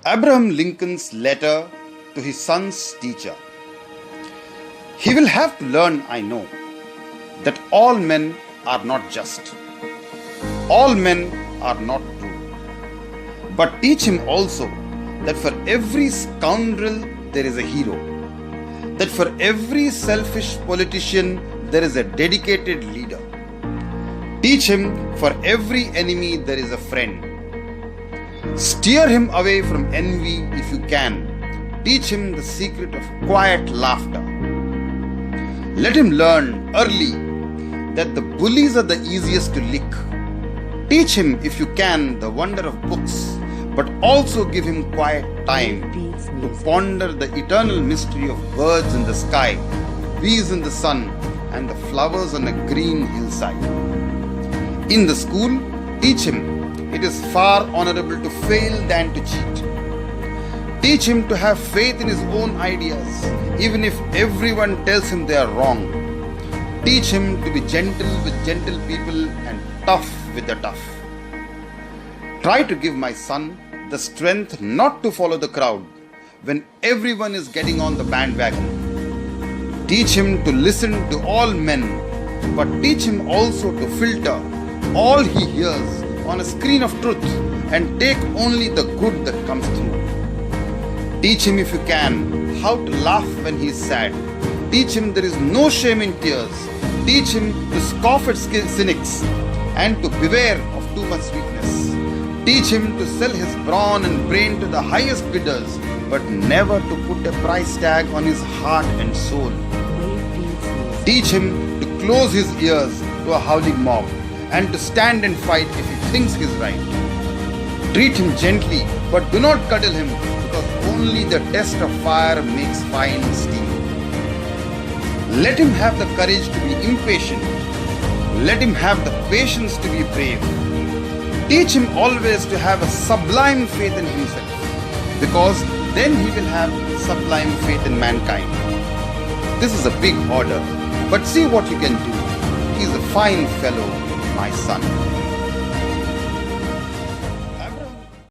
Abraham Lincoln's letter to his son's teacher. He will have to learn, I know, that all men are not just. All men are not true. But teach him also that for every scoundrel there is a hero. That for every selfish politician there is a dedicated leader. Teach him for every enemy there is a friend. Steer him away from envy if you can. Teach him the secret of quiet laughter. Let him learn early that the bullies are the easiest to lick. Teach him, if you can, the wonder of books, but also give him quiet time to ponder the eternal mystery of birds in the sky, bees in the sun, and the flowers on a green hillside. In the school, teach him it is far honorable to fail than to cheat. Teach him to have faith in his own ideas, even if everyone tells him they are wrong. Teach him to be gentle with gentle people and tough with the tough. Try to give my son the strength not to follow the crowd when everyone is getting on the bandwagon. Teach him to listen to all men, but teach him also to filter all he hears on a screen of truth and take only the good that comes through. Teach him, if you can, how to laugh when he is sad. Teach him there is no shame in tears. Teach him to scoff at cynics and to beware of too much sweetness. Teach him to sell his brawn and brain to the highest bidders, but never to put a price tag on his heart and soul. Teach him to close his ears to a howling mob and to stand and fight if he thinks he is right. Treat him gently, but do not cuddle him, because only the test of fire makes fine steel. Let him have the courage to be impatient. Let him have the patience to be brave. Teach him always to have a sublime faith in himself, because then he will have sublime faith in mankind. This is a big order, but see what you can do. He is a fine fellow, my son.